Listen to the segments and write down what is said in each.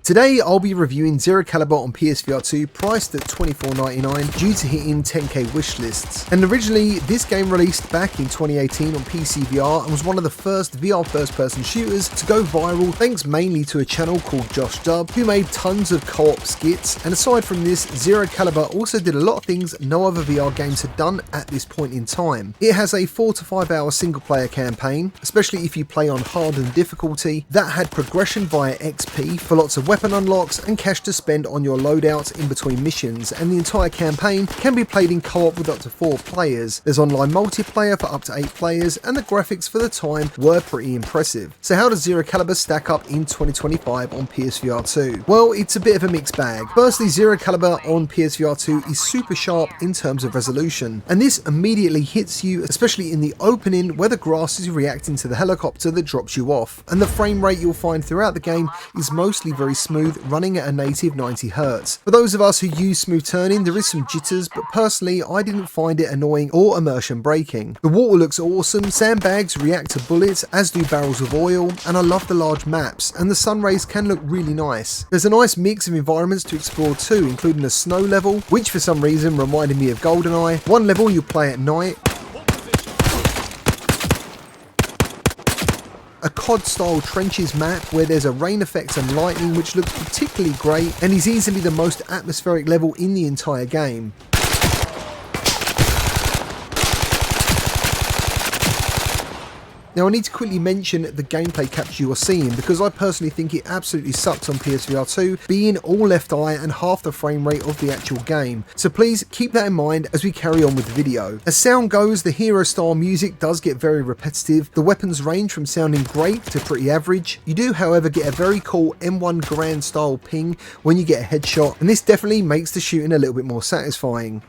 Today I'll be reviewing Zero Caliber on PSVR2 priced at $24.99 due to hitting 10k wish lists. And originally this game released back in 2018 on PSVR and was one of the first VR first person shooters to go viral thanks mainly to a channel called Josh Dub who made tons of co-op skits. And aside from this, Zero Caliber also did a lot of things no other VR games had done at this point in time. It has a 4 to 5 hour single player campaign, especially if you play on hardened difficulty, that had progression via XP for lots of weapon unlocks and cash to spend on your loadouts in between missions, and the entire campaign can be played in co-op with up to 4 players. There's online multiplayer for up to 8 players, and the graphics for the time were pretty impressive. So how does Zero Caliber stack up in 2025 on PSVR2? Well, it's a bit of a mixed bag. Firstly, Zero Caliber on PSVR2 is super sharp in terms of resolution, and this immediately hits you, especially in the opening where the grass is reacting to the helicopter that drops you off, and the frame rate you'll find throughout the game is mostly very smooth, running at a native 90Hz. For those of us who use smooth turning, there is some jitters, but personally I didn't find it annoying or immersion breaking. The water looks awesome, sandbags react to bullets as do barrels of oil, and I love the large maps, and the sun rays can look really nice. There's a nice mix of environments to explore too, including a snow level, which for some reason reminded me of GoldenEye, one level you play at night, a COD style trenches map where there's a rain effects and lightning which looks particularly great and is easily the most atmospheric level in the entire game. Now I need to quickly mention the gameplay capture you are seeing because I personally think it absolutely sucks on PSVR2, being all left eye and half the frame rate of the actual game. So please keep that in mind as we carry on with the video. As sound goes, the hero style music does get very repetitive. The weapons range from sounding great to pretty average. You do however get a very cool M1 Grand style ping when you get a headshot, and this definitely makes the shooting a little bit more satisfying.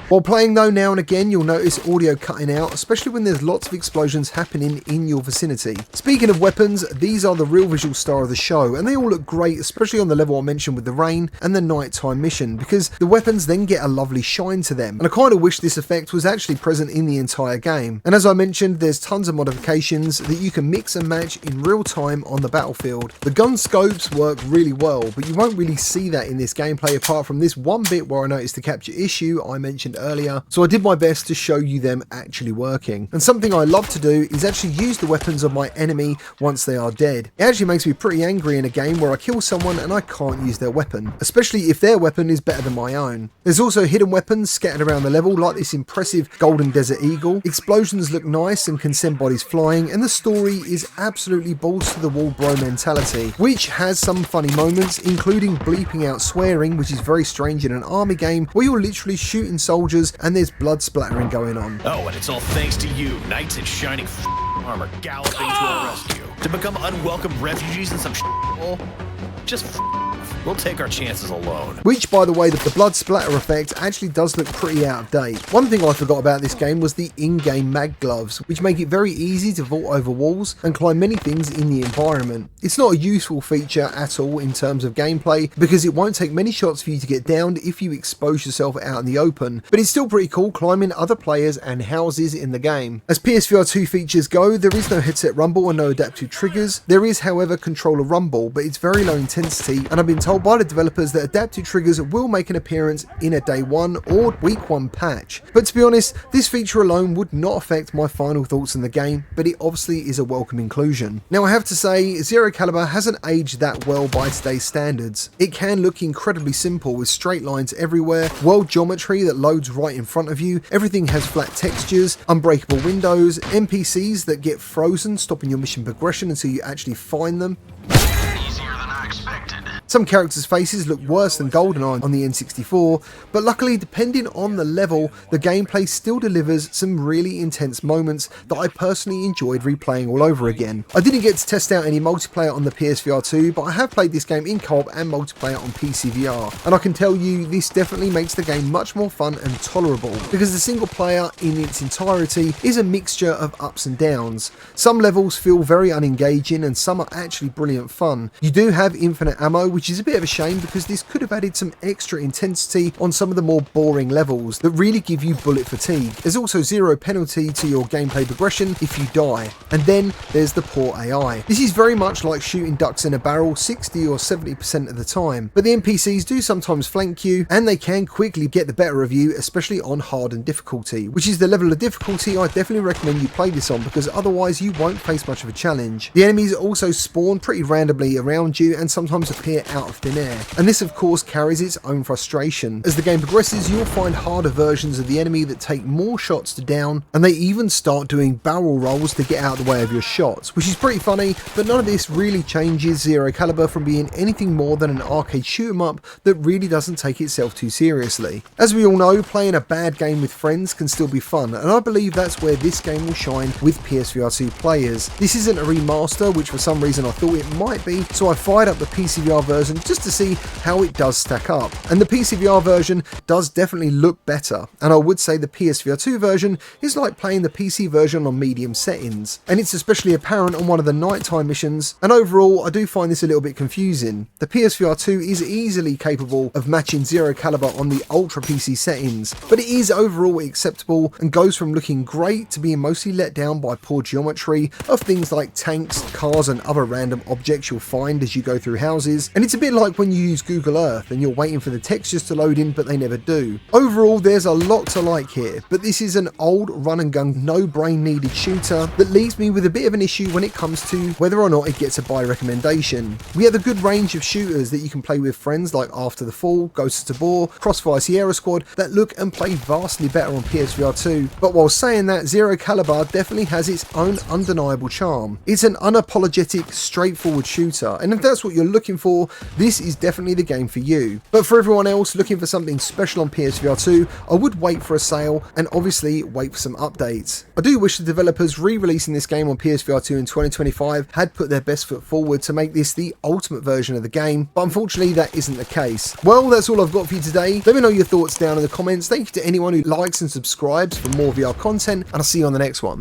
While playing though, now and again you'll notice audio cutting out, especially when there's lots of explosions happening in your vicinity. Speaking of weapons, these are the real visual star of the show, and they all look great, especially on the level I mentioned with the rain and the nighttime mission, because the weapons then get a lovely shine to them, and I kind of wish this effect was actually present in the entire game. And as I mentioned, there's tons of modifications that you can mix and match in real time on the battlefield. The gun scopes work really well, but you won't really see that in this gameplay apart from this one bit where I noticed the capture issue I mentioned earlier, so I did my best to show you them actually working. And something I love to do is actually use the weapons of my enemy once they are dead. It actually makes me pretty angry in a game where I kill someone and I can't use their weapon, especially if their weapon is better than my own. There's also hidden weapons scattered around the level like this impressive Golden Desert Eagle. Explosions look nice and can send bodies flying, and the story is absolutely balls to the wall bro mentality, which has some funny moments including bleeping out swearing, which is very strange in an army game where you're literally shooting soldiers and there's blood splattering going on. Oh, and it's all thanks to you, knights in shining armor galloping to our rescue. To become unwelcome refugees in some hole? Just we'll take our chances alone. Which, by the way, the blood splatter effect actually does look pretty out of date. One thing I forgot about this game was the in-game mag gloves, which make it very easy to vault over walls and climb many things in the environment. It's not a useful feature at all in terms of gameplay because it won't take many shots for you to get downed if you expose yourself out in the open, but it's still pretty cool climbing other players and houses in the game. As PSVR2 features go, there is no headset rumble and no adaptive triggers. There is, however, controller rumble, but it's very low intensity, and I've been told by the developers that adaptive triggers will make an appearance in a day 1 or week 1 patch. But to be honest, this feature alone would not affect my final thoughts on the game, but it obviously is a welcome inclusion. Now I have to say, Zero Caliber hasn't aged that well by today's standards. It can look incredibly simple with straight lines everywhere, world geometry that loads right in front of you, everything has flat textures, unbreakable windows, NPCs that get frozen, stopping your mission progression until you actually find them. Some characters' faces look worse than GoldenEye on the N64, but luckily, depending on the level, the gameplay still delivers some really intense moments that I personally enjoyed replaying all over again. I didn't get to test out any multiplayer on the PSVR2, but I have played this game in co-op and multiplayer on PCVR, and I can tell you this definitely makes the game much more fun and tolerable, because the single player in its entirety is a mixture of ups and downs. Some levels feel very unengaging and some are actually brilliant fun. You do have infinite ammo, which which is a bit of a shame because this could have added some extra intensity on some of the more boring levels that really give you bullet fatigue. There's also zero penalty to your gameplay progression if you die. And then there's the poor AI. This is very much like shooting ducks in a barrel 60 or 70% of the time, but the NPCs do sometimes flank you and they can quickly get the better of you, especially on hardened difficulty, which is the level of difficulty I definitely recommend you play this on because otherwise you won't face much of a challenge. The enemies also spawn pretty randomly around you and sometimes appear out of thin air, and this of course carries its own frustration. As the game progresses, you'll find harder versions of the enemy that take more shots to down, and they even start doing barrel rolls to get out of the way of your shots, which is pretty funny, but none of this really changes Zero Caliber from being anything more than an arcade shoot 'em up that really doesn't take itself too seriously. As we all know, playing a bad game with friends can still be fun, and I believe that's where this game will shine with PSVR2 players. This isn't a remaster, which for some reason I thought it might be, so I fired up the PCVR version just to see how it does stack up. And the PCVR version does definitely look better, and I would say the PSVR2 version is like playing the PC version on medium settings, and it's especially apparent on one of the nighttime missions, and overall I do find this a little bit confusing. The PSVR2 is easily capable of matching Zero Caliber on the Ultra PC settings, but it is overall acceptable and goes from looking great to being mostly let down by poor geometry of things like tanks, cars and other random objects you'll find as you go through houses, and it's a bit like when you use Google Earth and you're waiting for the textures to load in but they never do. Overall there's a lot to like here, but this is an old run and gun no brain needed shooter that leaves me with a bit of an issue when it comes to whether or not it gets a buy recommendation. We have a good range of shooters that you can play with friends like After the Fall, Ghost of Tabor, Crossfire Sierra Squad that look and play vastly better on PSVR2, but while saying that, Zero Caliber definitely has its own undeniable charm. It's an unapologetic, straightforward shooter, and if that's what you're looking for, this is definitely the game for you. But for everyone else looking for something special on PSVR2, I would wait for a sale and obviously wait for some updates. I do wish the developers re-releasing this game on PSVR2 in 2025 had put their best foot forward to make this the ultimate version of the game, but unfortunately that isn't the case. Well, that's all I've got for you today. Let me know your thoughts down in the comments. Thank you to anyone who likes and subscribes for more VR content, and I'll see you on the next one.